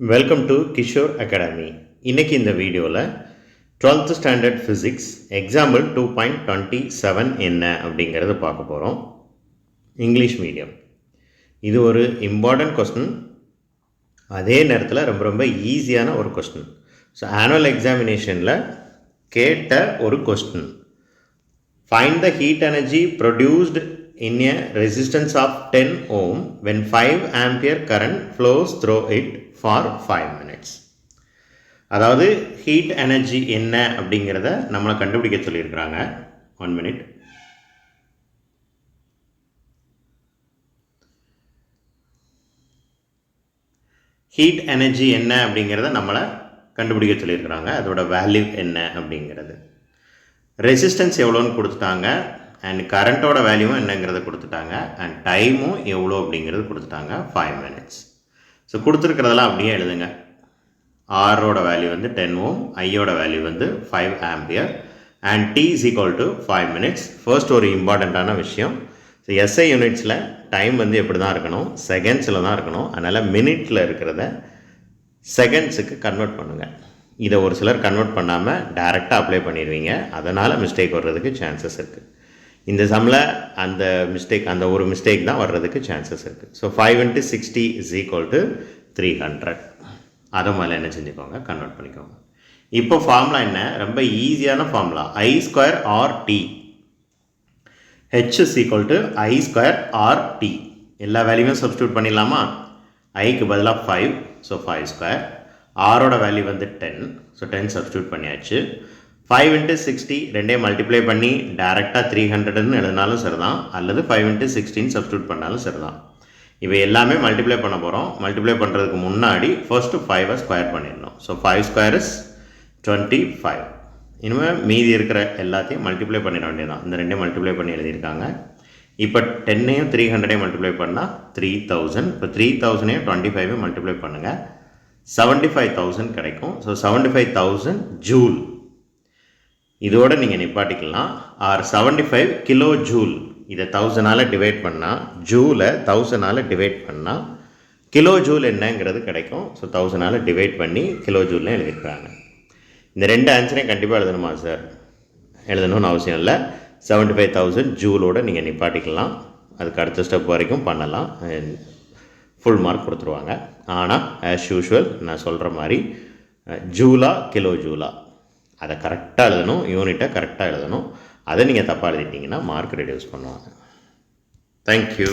Welcome to Kishore academy. இன்றைக்கி இந்த வீடியோவில் 12th ஸ்டாண்டர்ட் ஃபிசிக்ஸ் எக்ஸாம்பிள் 2.27 என்ன அப்படிங்கிறத பார்க்க போகிறோம். English medium. இது ஒரு இம்பார்ட்டன்ட் கொஸ்டின், அதே நேரத்தில் ரொம்ப ரொம்ப ஈஸியான ஒரு கொஸ்டின். ஸோ ஆனுவல் எக்ஸாமினேஷனில் கேட்ட ஒரு question. Find the heat energy produced in a resistance of 10 ohm when 5 ampere current flows through it for 5 minutes. அதாவது ஹீட் எனர்ஜி என்ன அப்படிங்கிறத நம்மளை கண்டுபிடிக்க சொல்லியிருக்கிறாங்க. 1 minute. ஹீட் எனர்ஜி என்ன அப்படிங்கிறத நம்மளை கண்டுபிடிக்க சொல்லியிருக்கிறாங்க. அதோட வேல்யூ என்ன அப்படிங்கிறது. ரெசிஸ்டன்ஸ் எவ்வளோன்னு கொடுத்துட்டாங்க, அண்ட் கரண்ட்டோட வேல்யூவும் என்னங்கிறத கொடுத்துட்டாங்க, அண்ட் டைமும் எவ்வளோ அப்படிங்கிறது கொடுத்துட்டாங்க, 5 minutes. ஸோ கொடுத்துருக்கிறதெல்லாம் அப்படியே எழுதுங்க. ஆரோட வேல்யூ வந்து 10 ohm, ஐயோட வேல்யூ வந்து 5 ampere, and t is equal to 5 minutes. First ஒரு இம்பார்ட்டண்ட்டான விஷயம், ஸோ எஸ்ஐ யூனிட்ஸில் டைம் வந்து எப்படி தான் இருக்கணும், செகண்ட்ஸில் தான் இருக்கணும். அதனால் மினிட்டில் இருக்கிறத செகண்ட்ஸுக்கு கன்வெர்ட் பண்ணுங்கள். இதை ஒரு சிலர் கன்வெர்ட் பண்ணாமல் டைரெக்டாக அப்ளை பண்ணிடுவீங்க, அதனால் மிஸ்டேக் வர்றதுக்கு சான்சஸ் இருக்குது. இந்த சம்மில் அந்த ஒரு மிஸ்டேக் தான் வர்றதுக்கு சான்சஸ் இருக்குது. So 5 × 60 is equal to 300. அதை மேலே என்ன செஞ்சுக்கோங்க, கன்வெர்ட் பண்ணிக்கோங்க. இப்போ ஃபார்முலா என்ன, ரொம்ப ஈஸியான formula. I² RT H is equal to I² RT. எல்லா வேல்யூவும் சப்ஸ்டியூட் பண்ணிடலாமா? ஐக்கு பதிலாக 5, ஸோ 5². ஆரோட வேல்யூ வந்து 10, ஸோ 10 சப்ஸ்டியூட் பண்ணியாச்சு. 5 × 60 ரெண்டையும் மல்டிப்ளை பண்ணி டேரெக்டாக 300ன்னு எழுதினாலும் சரிதான், அல்லது 5 × 16 சப்ஸ்டியூட் பண்ணாலும் சரிதான். இவை எல்லாமே மல்டிப்ளை பண்ண போகிறோம். மல்டிப்ளை பண்ணுறதுக்கு முன்னாடி ஃபர்ஸ்ட்டு 5 ஸ்கொயர் பண்ணிடணும். So 5² is 25. இனிமேல் மீதி இருக்கிற எல்லாத்தையும் மல்டிப்ளை பண்ணிட வேண்டியதான். இந்த ரெண்டையும் மல்டிப்ளை பண்ணி எழுதியிருக்காங்க. இப்போ 10ஐயும் 300ஐயும் மல்டிப்ளை பண்ணால் 3000. இப்போ 3000ஐயும் 25ஐயும் மல்டிப்ளை பண்ணுங்கள், 75,000 கிடைக்கும். So 75,000 joule. இதோடு நீங்கள் நிப்பாட்டிக்கலாம். R 75 kilo joule. இதை 1000ஆல் டிவைட் பண்ணால், ஜூலை 1000ஆல் டிவைட் பண்ணால் கிலோ ஜூல் என்னங்கிறது கிடைக்கும். ஸோ 1000ஆல் டிவைட் பண்ணி கிலோ ஜூல்னு எழுதியிருக்கிறாங்க. இந்த ரெண்டு ஆன்சரையும் கண்டிப்பாக எழுதணுமா சார்? எழுதணும்னு அவசியம் இல்லை. 75,000 ஜூலோடு நீங்கள் நிப்பாட்டிக்கலாம். அதுக்கு அடுத்த ஸ்டெப் வரைக்கும் பண்ணலாம், ஃபுல் மார்க் கொடுத்துருவாங்க. ஆனால் ஆஸ் யூஷுவல் நான் சொல்கிற மாதிரி ஜூலா கிலோ ஜூலா அதை கரெக்டாக எழுதணும், யூனிட்டை கரெக்டாக எழுதணும். அதை நீங்கள் தப்பாக எழுதிட்டிங்கன்னா மார்க் ரெடியூஸ் பண்ணுவாங்க. தேங்க்யூ.